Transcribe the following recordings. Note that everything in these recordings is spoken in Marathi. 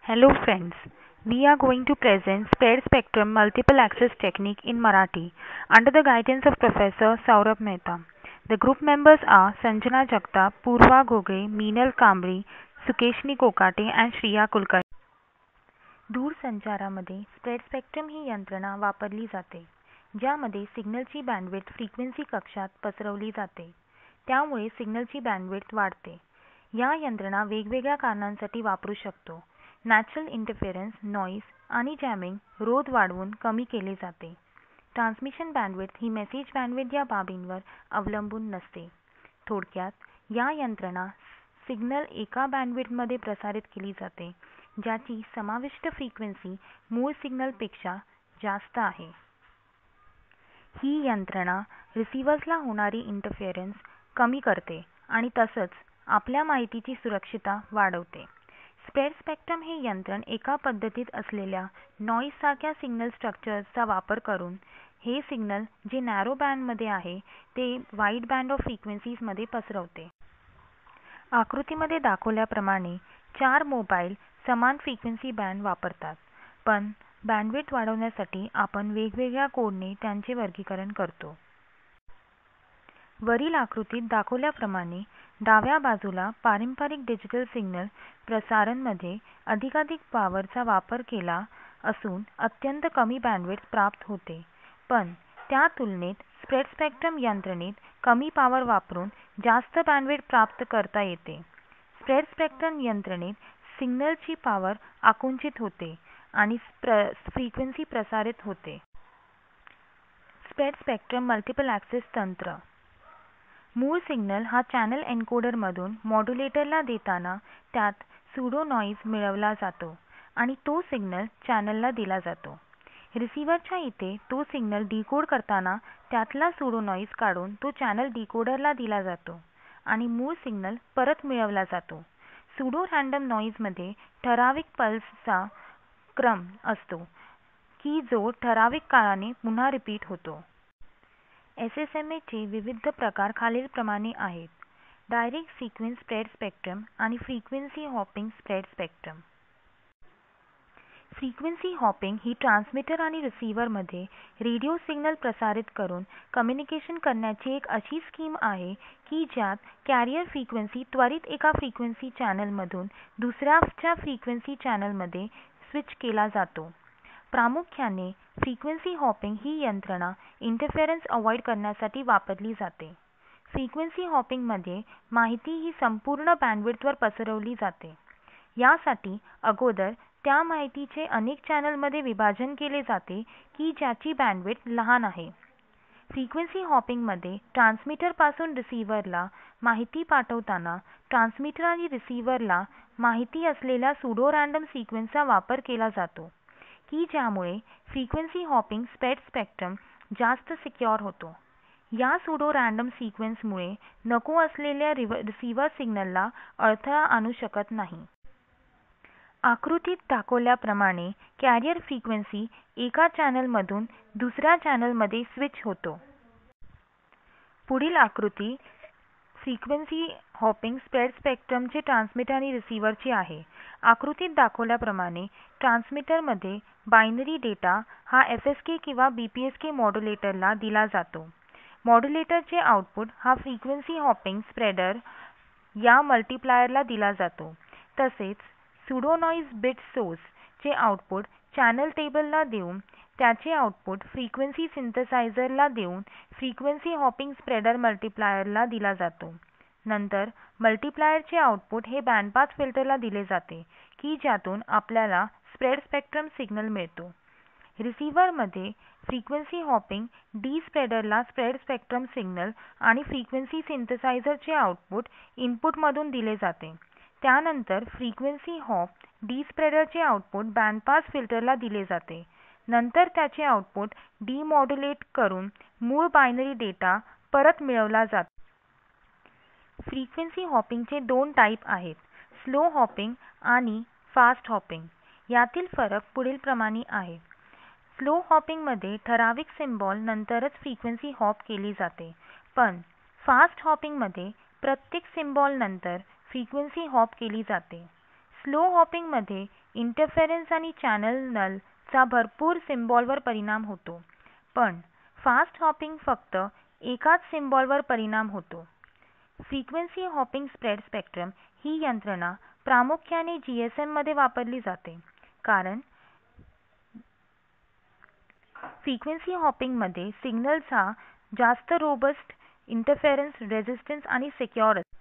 Hello friends, we are going to present spread spectrum multiple access technique in Marathi under the guidance of Professor Saurabh Mehta. The group members are Sanjana Jagtap, Purva Gogre, Meenal Kamri, Sukeshni Kokate and Shriya Kulkarni. दूरसंचारामध्ये स्प्रेड स्पेक्ट्रम ही यंत्रणा वापरली जाते, ज्यामध्ये सिग्नलची बँडविड्थ फ्रिक्वेन्सी कक्षात पसरवली जाते. त्यामुळे सिग्नलची बँडविड्थ वाढते. या यंत्रणा वेगवेगळ्या कारणांसाठी वापरू शकतो. नॅचरल इंटरफेरन्स, नॉइज आणि जॅमिंग रोध वाढवून कमी केले जाते. ट्रान्समिशन बँडविड्थ ही मेसेज बँडविड्थ या बाबींवर अवलंबून नसते. थोडक्यात, या यंत्रणा सिग्नल एका बँडविड्थमध्ये प्रसारित केली जाते, ज्याची समाविष्ट फ्रिक्वेन्सी मूळ सिग्नलपेक्षा जास्त आहे. ही यंत्रणा रिसीव्हर्सला होणारी इंटरफेरन्स कमी करते आणि तसंच आपल्या माहितीची सुरक्षितता वाढवते. स्प्रेड स्पेक्ट्रम हे यंत्रण एका पद्धतीत असलेल्या नॉइज सारख्या सिग्नल स्ट्रक्चर्सचा वापर करून हे सिग्नल जे नॅरो बँडमध्ये आहे ते वाईड बँड ऑफ फ्रिक्वेन्सीजमध्ये पसरवते. आकृतीमध्ये दाखवल्याप्रमाणे 4 मोबाईल समान फ्रिक्वेन्सी बँड वापरतात, पण बँडविड्थ वाढवण्यासाठी आपण वेगवेगळ्या कोडने त्यांचे वर्गीकरण करतो. वरील आकृतीत दाखवल्याप्रमाणे डाव्या बाजूला पारंपरिक डिजिटल सिग्नल प्रसारणमध्ये अधिकाधिक पॉवरचा वापर केला असून अत्यंत कमी बँडविड्थ प्राप्त होते, पण त्या तुलनेत स्प्रेड स्पेक्ट्रम यंत्रणेत कमी पॉवर वापरून जास्त बँडविड्थ प्राप्त करता येते. स्प्रेड स्पेक्ट्रम यंत्रणेत सिग्नलची पॉवर आकुंचित होते आणि फ्रिक्वेन्सी प्रसारित होते. स्प्रेड स्पेक्ट्रम मल्टिपल ॲक्सेस तंत्र. मूळ सिग्नल हा चॅनल एन्कोडरमधून मॉड्युलेटरला देताना त्यात सुडो नॉइज मिळवला जातो आणि तो सिग्नल चॅनलला दिला जातो. रिसीव्हरच्या इथे तो सिग्नल डिकोड करताना त्यातला सुडो नॉइज काढून तो चॅनल डिकोडरला दिला जातो आणि मूळ सिग्नल परत मिळवला जातो. सुडो रँडम नॉइजमध्ये ठराविक पल्सचा क्रम असतो की जो ठराविक काळाने पुन्हा रिपीट होतो. एसएसएमएचे विविध प्रकार खालीलप्रमाणे आहेत: डायरेक्ट सिक्वेन्स स्प्रेड स्पेक्ट्रम आणि frequency hopping spread spectrum. Frequency hopping ही ट्रान्समीटर आणि रिसीव्हरमध्ये रेडिओ सिग्नल प्रसारित करून कम्युनिकेशन करण्याची एक अशी स्कीम आहे की ज्यात कॅरियर फ्रिक्वेन्सी त्वरित एका फ्रिक्वेन्सी चॅनलमधून दुसऱ्याच्या फ्रिक्वेन्सी चॅनलमध्ये स्विच केला जातो. प्रामुख्याने फ्रिक्वेन्सी हॉपिंग ही यंत्रणा इंटरफेरन्स अवॉइड करण्यासाठी वापरली जाते. फ्रिक्वेन्सी हॉपिंगमध्ये माहिती ही संपूर्ण बँडविड्थवर पसरवली जाते. यासाठी अगोदर त्या माहितीचे अनेक चॅनलमध्ये विभाजन केले जाते की ज्याची बँडविड्थ लहान आहे. फ्रिक्वेन्सी हॉपिंगमध्ये ट्रान्समीटरपासून रिसीव्हरला माहिती पाठवताना ट्रान्समीटर आणि रिसीव्हरला माहिती असलेल्या सुडो रँडम सिक्वेन्सचा वापर केला जातो की ज्यामुळे फ्रिक्वेन्सी हॉपिंग स्प्रेड स्पेक्ट्रम जास्त सिक्युअर होतो. या सुडो रँडम सिक्वेन्समुळे नको असलेल्या रिसीव्हर सिग्नलला अडथळा आणू शकत नाही. आकृतीत दाखवल्याप्रमाणे कॅरियर फ्रिक्वेन्सी एका चॅनलमधून दुसऱ्या चॅनलमध्ये स्विच होतो. पुढील आकृती फ्रिक्वेन्सी हॉपिंग स्प्रेड स्पेक्ट्रमचे ट्रान्समीटर आणि रिसीव्हरची आहे. आकृतीत दाखवल्याप्रमाणे ट्रान्समीटरमध्ये बायनरी डेटा हा एफएसके किंवा बीपीएसके मॉड्युलेटरला दिला जातो. मॉड्युलेटरचे आउटपुट हा फ्रिक्वेन्सी हॉपिंग स्प्रेडर या मल्टिप्लायरला दिला जातो. तसेच सुडो नॉइज बिट सोर्स चे आउटपुट चॅनल टेबलला देऊन त्याचे आउटपुट फ्रिक्वेन्सी सिंथेसायझरला देऊन फ्रिक्वेन्सी हॉपिंग स्प्रेडर मल्टिप्लायरला दिला जातो. नंतर मल्टिप्लायरचे आउटपुट हे बँडपास फिल्टरला दिले जाते की ज्यातून आपल्याला स्प्रेड स्पेक्ट्रम सिग्नल मिळतो. रिसीव्हरमध्ये फ्रिक्वेन्सी हॉपिंग डी स्प्रेडरला स्प्रेड स्पेक्ट्रम सिग्नल आणि फ्रिक्वेन्सी सिंथेसायझरचे आउटपुट इनपुटमधून दिले जाते. त्यानंतर फ्रिक्वेन्सी हॉप डी स्प्रेडरचे आउटपुट बँडपास फिल्टरला दिले जाते. नंतर त्याचे आउटपुट डिमॉड्युलेट करून मूळ बायनरी डेटा परत मिळवला जातो. फ्रिक्वेन्सी हॉपिंगचे 2 टाईप आहेत: स्लो हॉपिंग आणि फास्ट हॉपिंग. यातील फरक पुढीलप्रमाणे आहे. स्लो हॉपिंगमध्ये ठराविक सिम्बॉल नंतरच फ्रिक्वेन्सी हॉप केली जाते, पण फास्ट हॉपिंगमध्ये प्रत्येक सिम्बॉल नंतर फ्रिक्वेन्सी हॉप केली जाते. स्लो हॉपिंगमध्ये इंटरफेरन्स आणि चॅनल नल चा भरपूर सिम्बॉलवर परिणाम होतो, पण फास्ट हॉपिंग फक्त एकाच सिम्बॉलवर परिणाम होतो. फ्रिक्वेन्सी हॉपिंग स्प्रेड स्पेक्ट्रम ही यंत्रणा प्रामुख्याने GSM मध्ये वापरली जाते, कारण फ्रिक्वेन्सी हॉपिंगमध्ये सिग्नलचा जास्त रोबस्ट, इंटरफेरन्स रेझिस्टन्स आणि सिक्युअर असतो.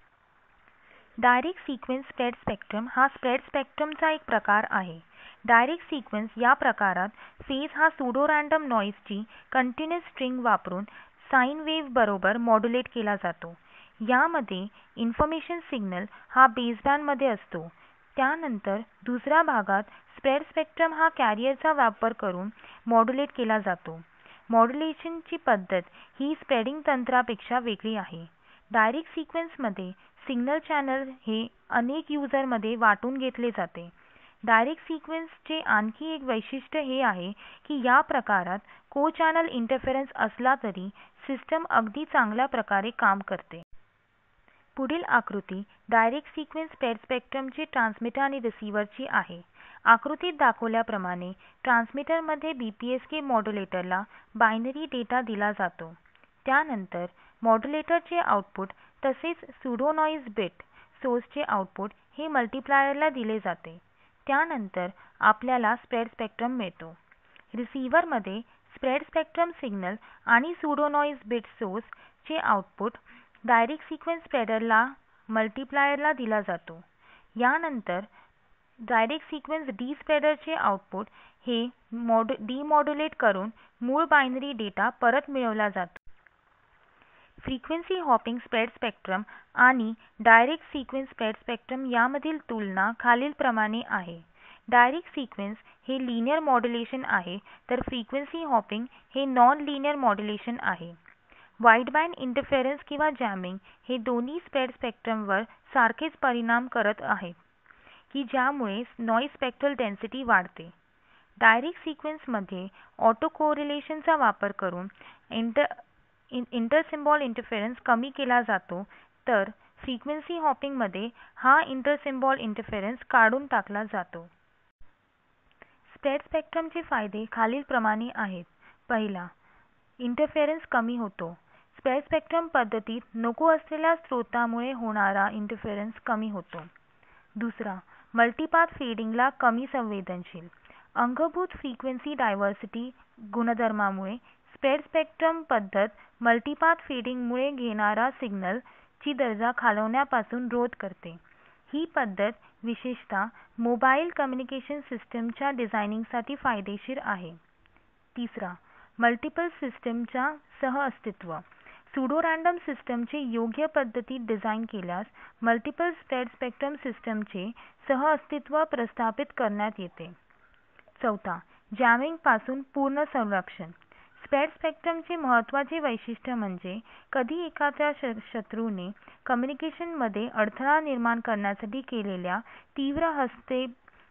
डायरेक्ट सिक्वेन्स स्प्रेड स्पेक्ट्रम हा स्प्रेड स्पेक्ट्रमचा एक प्रकार आहे. डायरेक्ट सिक्वेन्स या प्रकारात फेज हा सूडो रँडम नॉइजची कंटिन्युअस स्ट्रिंग वापरून साइन वेव्ह बरोबर मॉड्युलेट केला जातो. यामध्ये इन्फॉर्मेशन सिग्नल हा बेसबँडमध्ये असतो. त्यानंतर दुसऱ्या भागात स्प्रेड स्पेक्ट्रम हा कॅरियरचा वापर करून मॉड्युलेट केला जातो. मॉड्युलेशनची पद्धत ही स्प्रेडिंग तंत्रापेक्षा वेगळी आहे. डायरेक्ट सिक्वेन्समध्ये सिग्नल चॅनल हे अनेक युजरमध्ये वाटून घेतले जाते. डायरेक्ट सिक्वेन्सचे आणखी एक वैशिष्ट्य हे आहे की या प्रकारात को-चॅनल इंटरफेरन्स असला तरी सिस्टम अगदी चांगल्या प्रकारे काम करते. पुढील आकृती डायरेक्ट सिक्वेन्स स्प्रेड स्पेक्ट्रमचे ट्रान्समीटर आणि रिसीव्हरची आहे. आकृतीत दाखवल्याप्रमाणे ट्रान्समीटरमध्ये BPSK मॉड्युलेटरला बायनरी डेटा दिला जातो. त्यानंतर मॉड्युलेटरचे आउटपुट तसेच सूडो नॉइज बिट सोर्सचे आउटपुट हे मल्टिप्लायरला दिले जाते. त्यानंतर आपल्याला स्प्रेड स्पेक्ट्रम मिळतो. रिसीव्हरमध्ये स्प्रेड स्पेक्ट्रम सिग्नल आणि सूडो नॉइज बिट सोर्स चे आउटपुट डायरेक्ट सिक्वेन्स स्प्रेडरला मल्टिप्लायरला दिला जातो. यानंतर डायरेक्ट सिक्वेन्स डीस्प्रेडरचे आउटपुट हे डिमॉड्युलेट करून मूळ बायनरी डेटा परत मिळवला जातो. फ्रिक्वेन्सी हॉपिंग स्प्रेड स्पेक्ट्रम आणि डायरेक्ट सिक्वेन्स स्प्रेड स्पेक्ट्रम यामधील तुलना खालीलप्रमाणे आहे. डायरेक्ट सिक्वेन्स हे लिनियर मॉड्युलेशन आहे, तर फ्रिक्वेन्सी हॉपिंग हे नॉन लिनियर मॉड्युलेशन आहे. वाइडबँड इंटरफेरन्स किंवा जॅमिंग हे दोन्ही स्प्रेड स्पेक्ट्रमवर सारखेच परिणाम करत आहेत की ज्यामुळे नॉइज स्पेक्ट्रल डेन्सिटी वाढते. डायरेक्ट सिक्वेन्समध्ये ऑटो कोरिलेशनचा वापर करून इंटर-सिम्बॉल इंटरफेरन्स कमी केला जातो, तर फ्रिक्वेन्सी हॉपिंगमध्ये हा इंटर-सिम्बॉल इंटरफेरन्स काढून टाकला जातो. स्प्रेड स्पेक्ट्रमचे फायदे खालीलप्रमाणे आहेत. पहिला, इंटरफेरन्स कमी होतो. स्प्रेड स्पेक्ट्रम पद्धतीत नको असलेल्या स्रोतामुळे होणारा इंटरफेरन्स कमी होतो. दुसरा, मल्टीपाथ फेडिंगला कमी संवेदनशील. अंगभूत फ्रिक्वेन्सी डायव्हर्सिटी गुणधर्मामुळे स्प्रेड स्पेक्ट्रम पद्धत मल्टीपाथ फेडिंगमुळे घेणारा सिग्नल ची दर्जा खालवण्यापासून रोध करते. ही पद्धत विशेषतः मोबाईल कम्युनिकेशन सिस्टमच्या डिझायनिंगसाठी फायदेशीर आहे. तिसरा, मल्टिपल सिस्टमच्या सहअस्तित्व. सूडो रँडम सिस्टमचे योग्य पद्धतीत डिझाइन केल्यास मल्टिपल स्प्रेड स्पेक्ट्रम सिस्टमचे सहअस्तित्व प्रस्थापित करण्यात येते. चौथा, जॅमिंग पासून पूर्ण संरक्षण. स्प्रेड स्पेक्ट्रमचे महत्त्वाचे वैशिष्ट्य म्हणजे कधी एखाद्या शत्रूने कम्युनिकेशनमध्ये अडथळा निर्माण करण्यासाठी केलेल्या तीव्र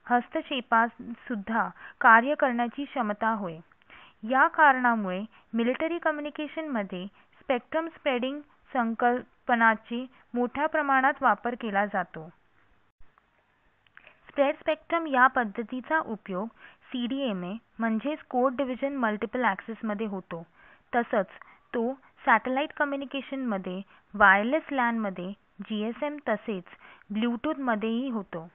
हस्तक्षेपासुद्धा कार्य करण्याची क्षमता होय. या कारणामुळे मिलिटरी कम्युनिकेशनमध्ये स्पेक्ट्रम स्प्रेडिंग संकल्पनाचा मोठ्या प्रमाणात वापर केला जातो. स्प्रेड स्पेक्ट्रम या पद्धतीचा उपयोग CDMA म्हणजेच कोड डिव्हिजन मल्टिपल ॲक्सेसमध्ये होतो. तसंच तो सॅटेलाइट कम्युनिकेशनमध्ये, वायरलेस LAN मध्ये, GSM तसेच ब्लूटूथ मध्येही होतो.